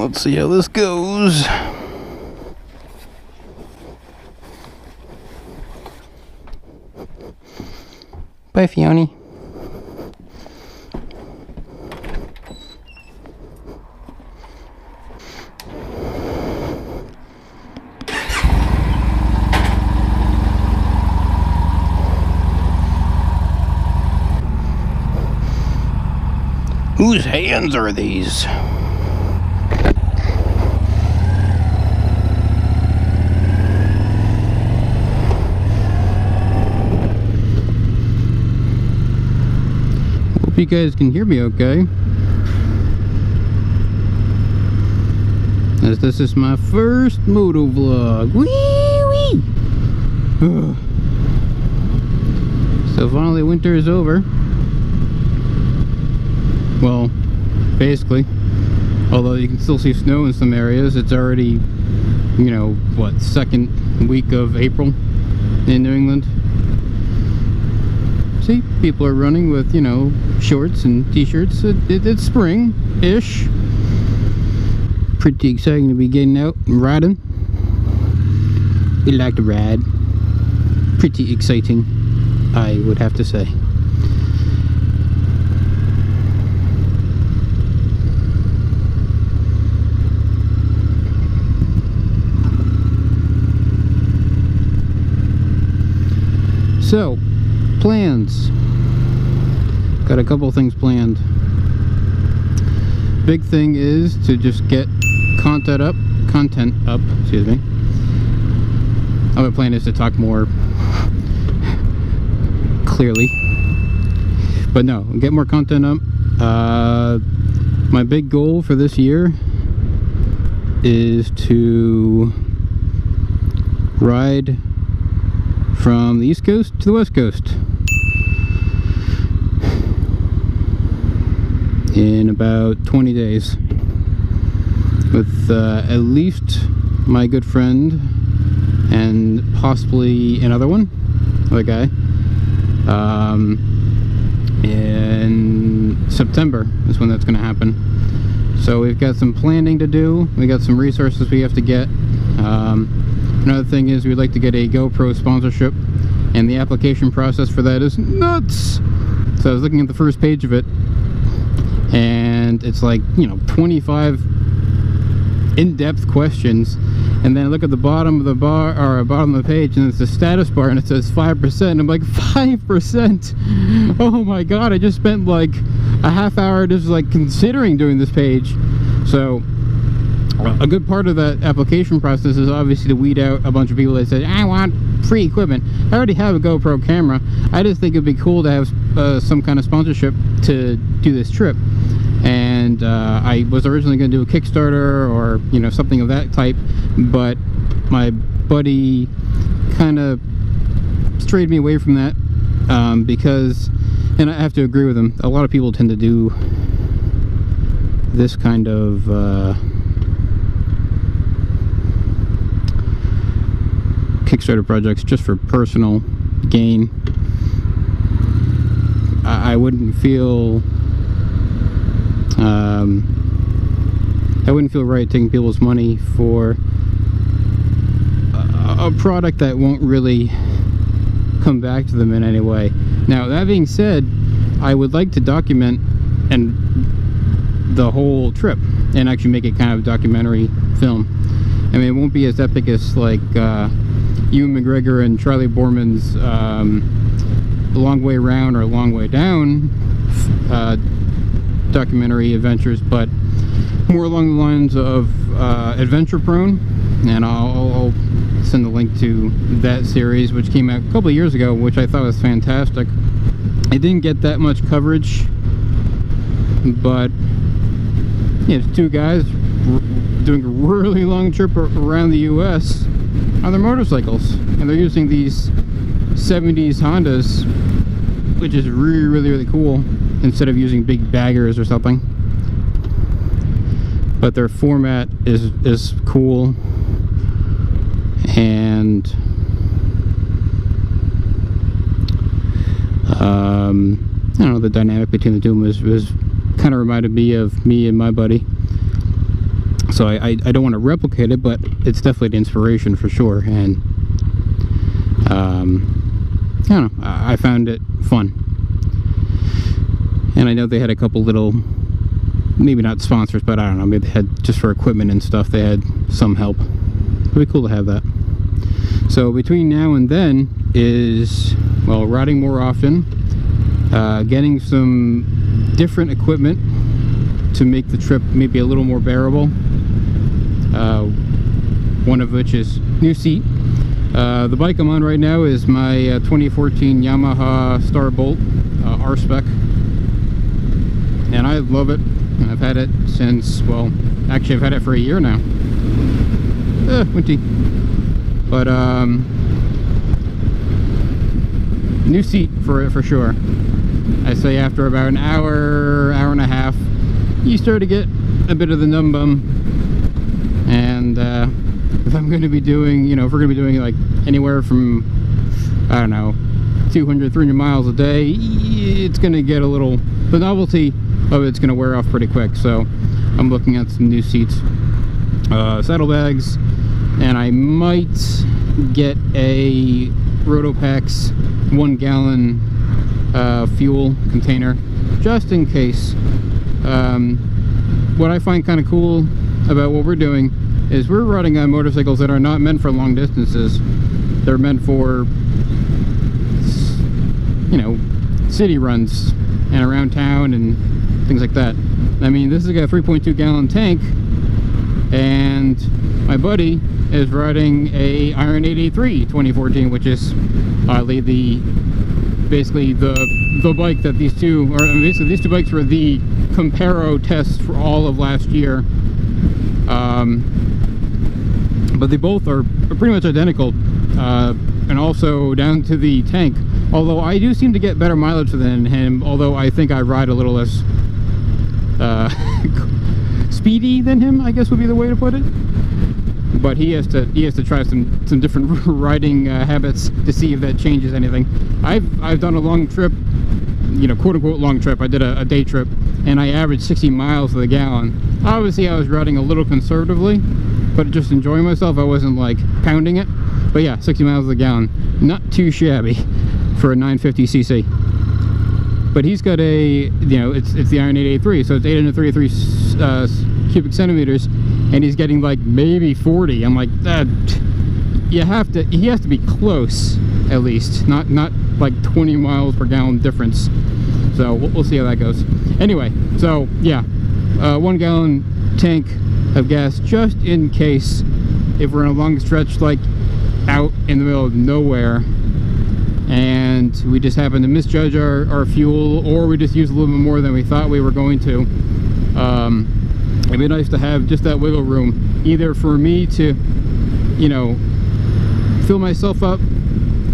Let's see how this goes. Bye, Fiona. Whose hands are these? Hope you guys can hear me okay. As this is my first motovlog. Wee wee! So finally winter is over. Well, basically, although you can still see snow in some areas. It's already, you know, what, second week of April in New England. See, people are running with, you know, shorts and t-shirts. It's spring-ish. Pretty exciting to be getting out and riding. We like to ride. Pretty exciting, I would have to say. So, plans. Got a couple things planned. Big thing is to just get content up, excuse me. Other plan is to talk more clearly. But no, get more content up. My big goal for this year is to ride from the East Coast to the West Coast in about 20 days with at least my good friend and possibly another guy in September is when that's going to happen. So we've got some planning to do, we got some resources we have to get. Another thing is we'd like to get a GoPro sponsorship, and the application process for that is nuts. So I was looking at the first page of it, and it's like, you know, 25 in-depth questions, and then I look at the bottom of the bar, or bottom of the page, and it's a status bar, and it says 5%. I'm like, 5%? Oh my god, I just spent like a half hour just like considering doing this page. So a good part of that application process is obviously to weed out a bunch of people that said, I want free equipment. I already have a GoPro camera. I just think it'd be cool to have some kind of sponsorship to do this trip. And I was originally going to do a Kickstarter or, you know, something of that type, but my buddy kind of strayed me away from that because, and I have to agree with him, a lot of people tend to do this kind of Kickstarter projects just for personal gain. I wouldn't feel right taking people's money for a product that won't really come back to them in any way. Now, that being said, I would like to document the whole trip and actually make it kind of a documentary film. I mean, it won't be as epic as like Ewan McGregor and Charlie Borman's Long Way Round or Long Way Down documentary adventures, but more along the lines of Adventure Prone, and I'll send the link to that series, which came out a couple of years ago, which I thought was fantastic. It didn't get that much coverage, but yeah, it's two guys doing a really long trip around the US on their motorcycles, and they're using these 70s Hondas, which is really cool, instead of using big baggers or something. But their format is cool, and I don't know, the dynamic between the two of them was kind of reminded me of me and my buddy. So I don't want to replicate it, but it's definitely the inspiration for sure. And I don't know, I found it fun. And I know they had a couple little, maybe not sponsors, but I don't know, maybe they had, just for equipment and stuff, they had some help. It'd be cool to have that. So between now and then is, well, riding more often, getting some different equipment to make the trip maybe a little more bearable. One of which is new seat. The bike I'm on right now is my 2014 Yamaha Star Bolt r-spec, and I love it. I've had it since, well, actually I've had it for a year now. Windy. But new seat for it for sure. I say after about an hour, hour and a half, you start to get a bit of the numb bum. And if I'm going to be doing, you know, if we're going to be doing like anywhere from, I don't know, 200, 300 miles a day, it's going to get a little, the novelty of it's going to wear off pretty quick. So I'm looking at some new seats, saddlebags, and I might get a Rotopax 1 gallon fuel container just in case. What I find kind of cool about what we're doing is we're riding on motorcycles that are not meant for long distances. They're meant for, you know, city runs and around town and things like that. I mean, this has got a 3.2 gallon tank, and my buddy is riding a Iron 883 2014, which is oddly basically the bike that these two, or basically these two bikes were the comparo tests for all of last year. But they both are pretty much identical, and also down to the tank. Although I do seem to get better mileage than him, although I think I ride a little less speedy than him, I guess would be the way to put it. But he has to try some different riding habits to see if that changes anything. I've done a long trip, you know, quote unquote long trip. I did a day trip, and I averaged 60 miles to the gallon. Obviously I was riding a little conservatively, but just enjoying myself. I wasn't like pounding it. But yeah, 60 miles to the gallon, not too shabby for a 950cc. But he's got a, you know, it's the Iron 883, so it's 833 cubic centimeters, and he's getting like maybe 40. I'm like, that, he has to be close at least, not like 20 miles per gallon difference. So we'll see how that goes. Anyway, so yeah, 1 gallon tank of gas just in case if we're in a long stretch like out in the middle of nowhere and we just happen to misjudge our fuel, or we just use a little bit more than we thought we were going to. It'd be nice to have just that wiggle room, either for me to, you know, fill myself up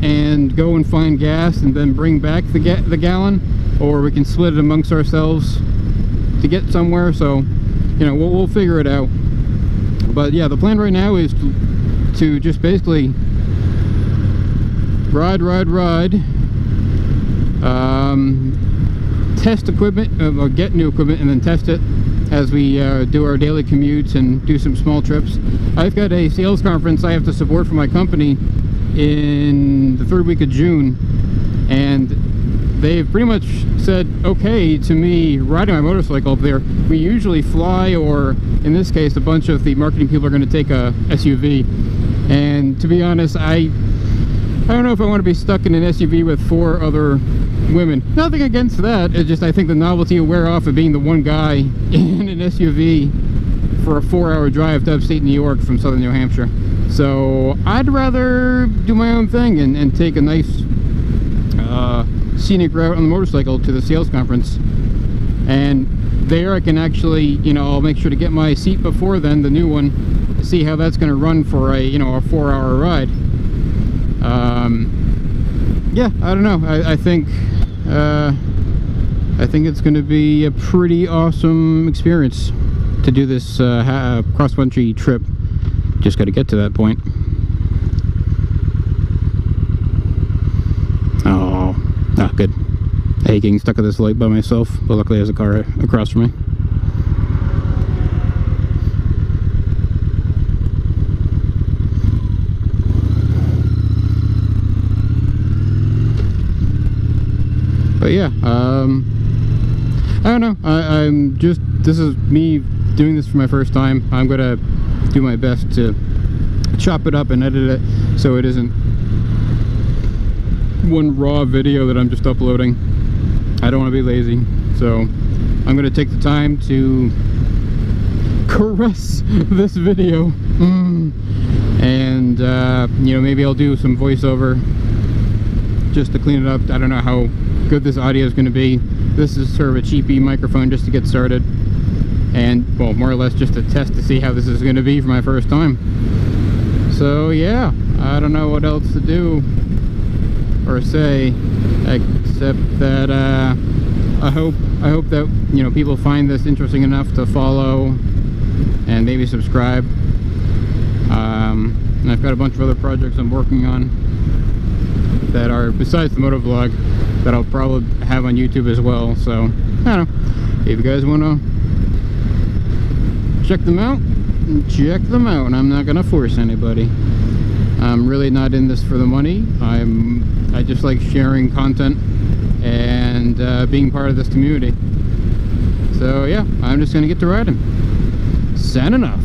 and go and find gas and then bring back the gallon, or we can split it amongst ourselves to get somewhere. So, you know, we'll figure it out. But yeah, the plan right now is to just basically ride, test equipment, or get new equipment and then test it as we do our daily commutes and do some small trips. I've got a sales conference I have to support for my company in the 3rd week of June, and they've pretty much said okay to me riding my motorcycle up there. We usually fly, or in this case a bunch of the marketing people are going to take a SUV, and to be honest, I don't know if I want to be stuck in an SUV with 4 other women. Nothing against that, it's just I think the novelty will wear off of being the one guy in an SUV for a 4-hour drive to upstate New York from southern New Hampshire. So I'd rather do my own thing and take a nice scenic route on the motorcycle to the sales conference, and there I can actually, you know, I'll make sure to get my seat before then, the new one, to see how that's going to run for a, you know, a 4-hour ride. Yeah, I don't know, I think it's going to be a pretty awesome experience to do this cross-country trip. Just got to get to that point. Oh, good. I hate getting stuck at this light by myself, but luckily there's a car across from me. yeah, I don't know. I'm just, this is me doing this for my first time. I'm gonna do my best to chop it up and edit it so it isn't one raw video that I'm just uploading. I don't want to be lazy, so I'm gonna take the time to caress this video. And you know, maybe I'll do some voiceover just to clean it up. I don't know how good this audio is going to be. This is sort of a cheapy microphone just to get started, and well, more or less just a test to see how this is going to be for my first time. So yeah, I don't know what else to do or say except that I hope that, you know, people find this interesting enough to follow and maybe subscribe. And I've got a bunch of other projects I'm working on that are besides the motovlog that I'll probably have on YouTube as well. So I don't know, if you guys want to check them out, check them out. And I'm not gonna force anybody. I'm really not in this for the money. I just like sharing content and being part of this community. So yeah, I'm just gonna get to riding. Signing off.